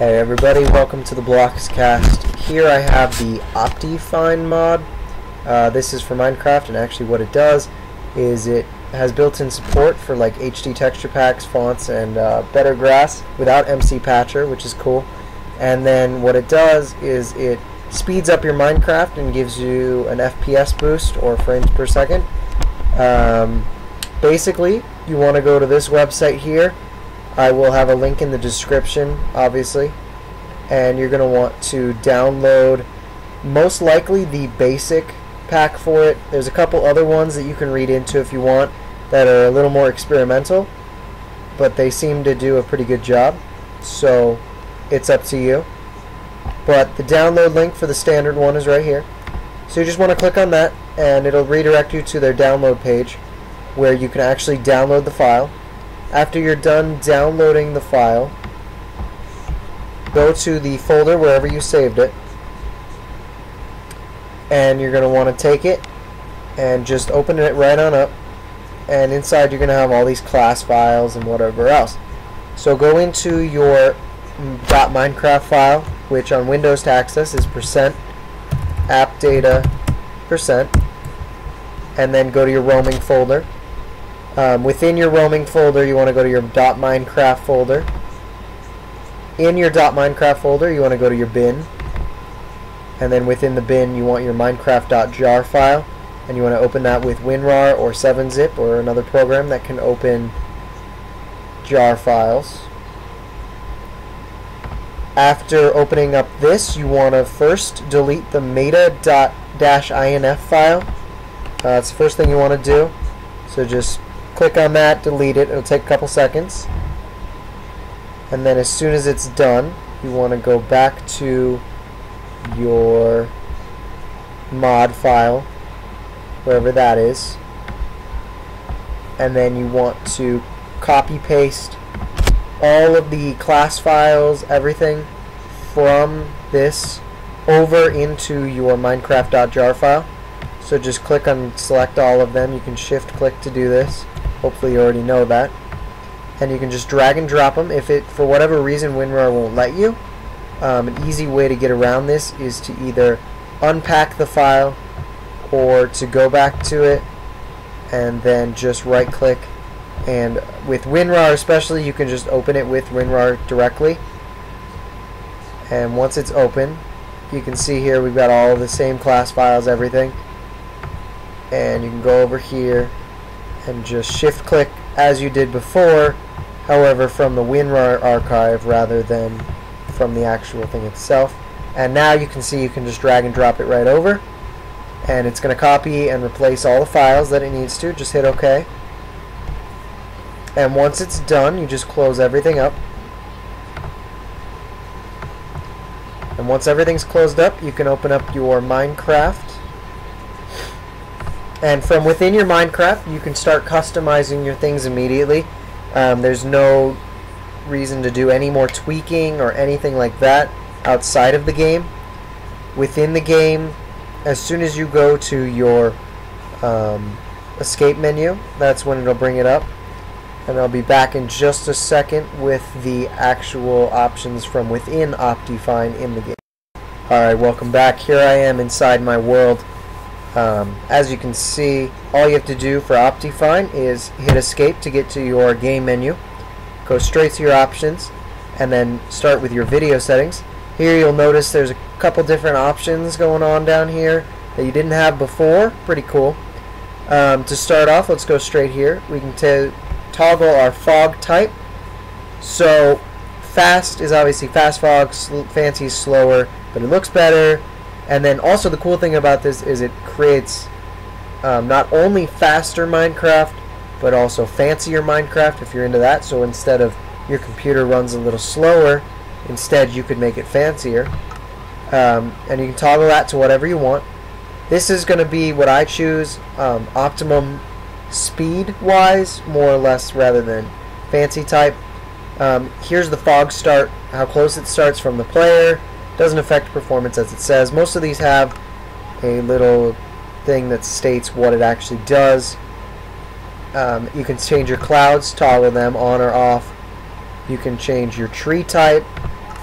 Hey everybody, welcome to the BlockzCast. Here I have the Optifine Mod. This is for Minecraft, and actually what it does is it has built-in support for like HD texture packs, fonts, and better grass without MC Patcher, which is cool. And then what it does is it speeds up your Minecraft and gives you an FPS boost, or frames per second. Basically, you want to go to this website here. I will have a link in the description, obviously, and you're going to want to download most likely the basic pack for it. There's a couple other ones that you can read into if you want that are a little more experimental, but they seem to do a pretty good job, so it's up to you. But the download link for the standard one is right here, so you just want to click on that and it'll redirect you to their download page where you can actually download the file. After you're done downloading the file, go to the folder wherever you saved it, and you're going to want to take it and just open it right on up, and inside you're going to have all these class files and whatever else. So go into your .minecraft file, which on Windows to access is %appdata%, and then go to your roaming folder. Within your roaming folder, you want to go to your .minecraft folder. In your .minecraft folder, you want to go to your bin, and then within the bin, you want your minecraft.jar file, and you want to open that with WinRAR or 7-zip or another program that can open jar files. After opening up this, you want to first delete the meta.-inf file. That's the first thing you want to do. So just click on that, delete it. It'll take a couple seconds. And then as soon as it's done, you want to go back to your mod file, wherever that is. And then you want to copy paste all of the class files, everything from this over into your minecraft.jar file. So just click on select all of them. You can shift click to do this. Hopefully you already know that. And you can just drag and drop them. If it, for whatever reason, WinRAR won't let you, an easy way to get around this is to either unpack the file or to go back to it and then just right click. And with WinRAR especially, you can just open it with WinRAR directly. And once it's open, you can see here we've got all the same class files, everything. And you can go over here and just shift click as you did before, however from the WinRAR archive rather than from the actual thing itself. And now you can see you can just drag and drop it right over, and it's going to copy and replace all the files that it needs to. Just hit OK. And once it's done, you just close everything up. And once everything's closed up, you can open up your Minecraft. And from within your Minecraft, you can start customizing your things immediately. There's no reason to do any more tweaking or anything like that outside of the game. Within the game, as soon as you go to your escape menu, that's when it'll bring it up. And I'll be back in just a second with the actual options from within Optifine in the game. Alright, welcome back. Here I am inside my world. As you can see, all you have to do for Optifine is hit escape to get to your game menu, go straight to your options, and then start with your video settings. Here you'll notice there's a couple different options going on down here that you didn't have before. Pretty cool. To start off, let's go straight here. We can toggle our fog type. So fast is obviously fast fog, fancy is slower, but it looks better. And then also the cool thing about this is it creates not only faster Minecraft, but also fancier Minecraft if you're into that. So instead of your computer runs a little slower, instead you could make it fancier. And you can toggle that to whatever you want. This is going to be what I choose, optimum speed-wise, more or less, rather than fancy type. Here's the fog start, how close it starts from the player. Doesn't affect performance, as it says. Most of these have a little thing that states what it actually does. You can change your clouds, toggle them on or off. You can change your tree type,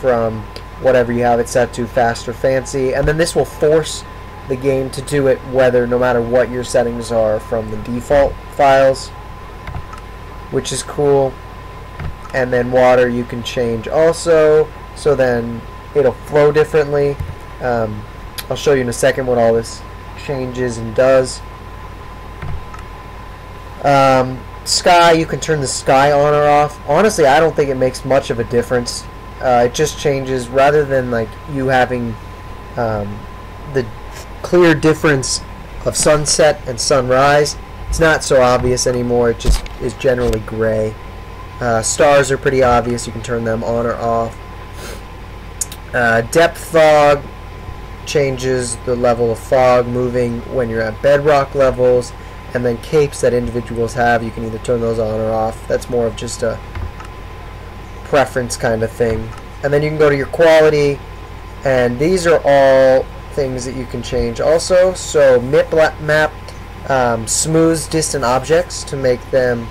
from whatever you have it set to, fast or fancy, and then this will force the game to do it no matter what your settings are from the default files, which is cool. And then water you can change also, so then it'll flow differently. I'll show you in a second what all this changes and does. Sky, you can turn the sky on or off. Honestly, I don't think it makes much of a difference. It just changes, rather than like you having the clear difference of sunset and sunrise. It's not so obvious anymore. It just is generally gray. Stars are pretty obvious. You can turn them on or off. Depth fog changes the level of fog moving when you're at bedrock levels, and then capes that individuals have, you can either turn those on or off. That's more of just a preference kind of thing. And then you can go to your quality, and these are all things that you can change also. So map smooths distant objects to make them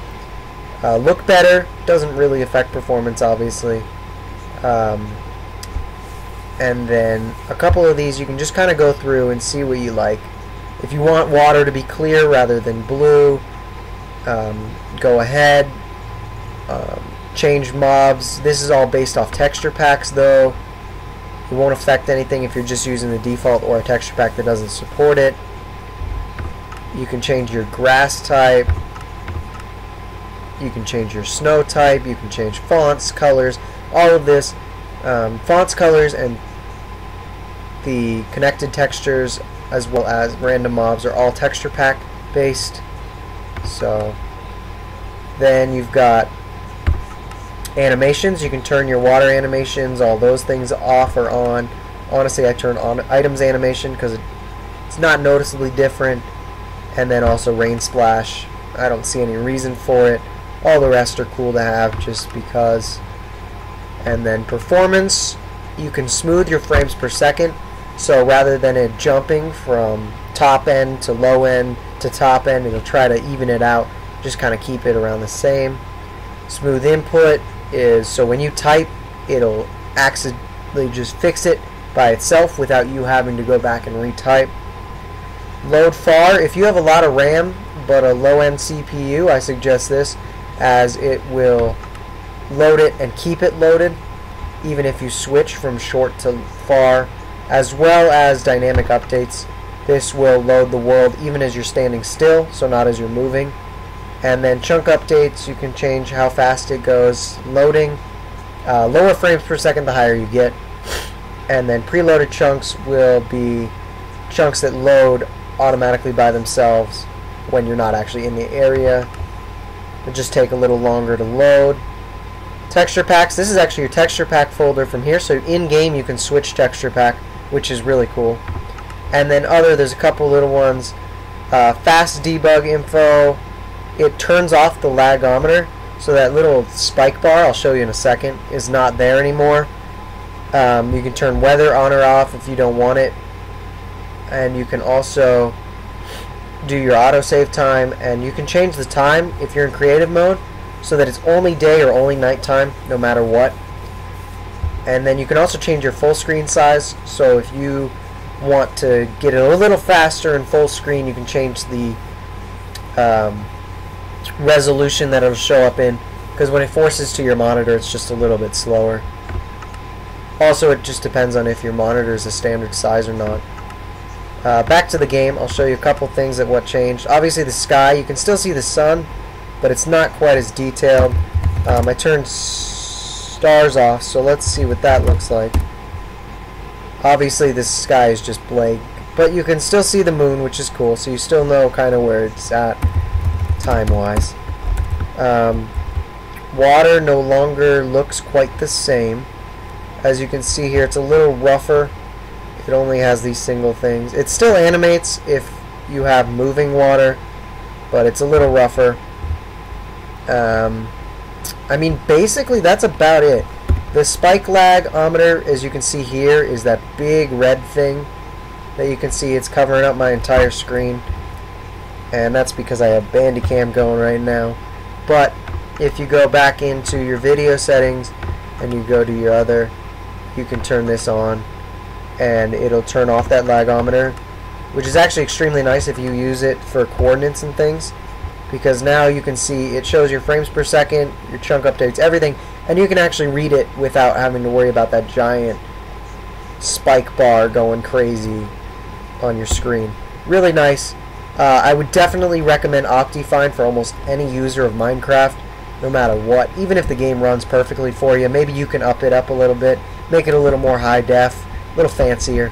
look better. Doesn't really affect performance, obviously. And then a couple of these you can just kind of go through and see what you like. If you want water to be clear rather than blue, go ahead. Change mobs. This is all based off texture packs, though. It won't affect anything if you're just using the default or a texture pack that doesn't support it. You can change your grass type. You can change your snow type. You can change fonts, colors, all of this. Fonts, colors, and the connected textures, as well as random mobs, are all texture pack based. So then you've got animations. You can turn your water animations, all those things, off or on. Honestly, I turn on items animation because it's not noticeably different. And then also rain splash. I don't see any reason for it. All the rest are cool to have just because. And then performance, you can smooth your frames per second. So rather than it jumping from top end to low end to top end, it'll try to even it out, just kind of keep it around the same. Smooth input is so when you type, it'll accidentally just fix it by itself without you having to go back and retype. Load far, if you have a lot of RAM but a low-end CPU, I suggest this, as it will load it and keep it loaded even if you switch from short to far, as well as dynamic updates. This will load the world even as you're standing still, so not as you're moving. And then chunk updates, you can change how fast it goes loading. Lower frames per second the higher you get. And then preloaded chunks will be chunks that load automatically by themselves when you're not actually in the area. It'll just take a little longer to load. Texture packs, this is actually your texture pack folder from here, so in-game you can switch texture pack, which is really cool. And then there's a couple little ones. Fast debug info, it turns off the lagometer, so that little spike bar, I'll show you in a second, is not there anymore. You can turn weather on or off if you don't want it. And you can also do your autosave time, and you can change the time if you're in creative mode so that it's only day or only nighttime no matter what. And then you can also change your full screen size, so if you want to get it a little faster in full screen, you can change the resolution that it'll show up in, because when it forces to your monitor it's just a little bit slower. Also, it just depends on if your monitor is a standard size or not. Back to the game, I'll show you a couple things that what changed. Obviously the sky, you can still see the sun, but it's not quite as detailed. I turned stars off, so let's see what that looks like. Obviously the sky is just blank, but you can still see the moon, which is cool, so you still know kind of where it's at time-wise. Water no longer looks quite the same. As you can see here, it's a little rougher. It only has these single things. It still animates if you have moving water, but it's a little rougher. I mean, basically that's about it. The spike lagometer, as you can see here, is that big red thing that you can see. It's covering up my entire screen, and that's because I have Bandicam going right now. But if you go back into your video settings and you go to your other you can turn this on and it'll turn off that lagometer, which is actually extremely nice if you use it for coordinates and things, because now you can see it shows your frames per second, your chunk updates, everything, and you can actually read it without having to worry about that giant spike bar going crazy on your screen. Really nice. I would definitely recommend Optifine for almost any user of Minecraft, no matter what. Even if the game runs perfectly for you, maybe you can up it up a little bit, make it a little more high def, a little fancier.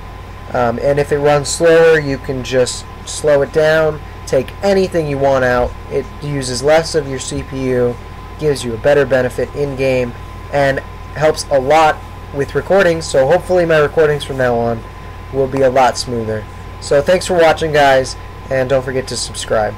And if it runs slower, you can just slow it down, take anything you want out. It uses less of your CPU, gives you a better benefit in-game, and helps a lot with recordings, so hopefully my recordings from now on will be a lot smoother. So thanks for watching, guys, and don't forget to subscribe.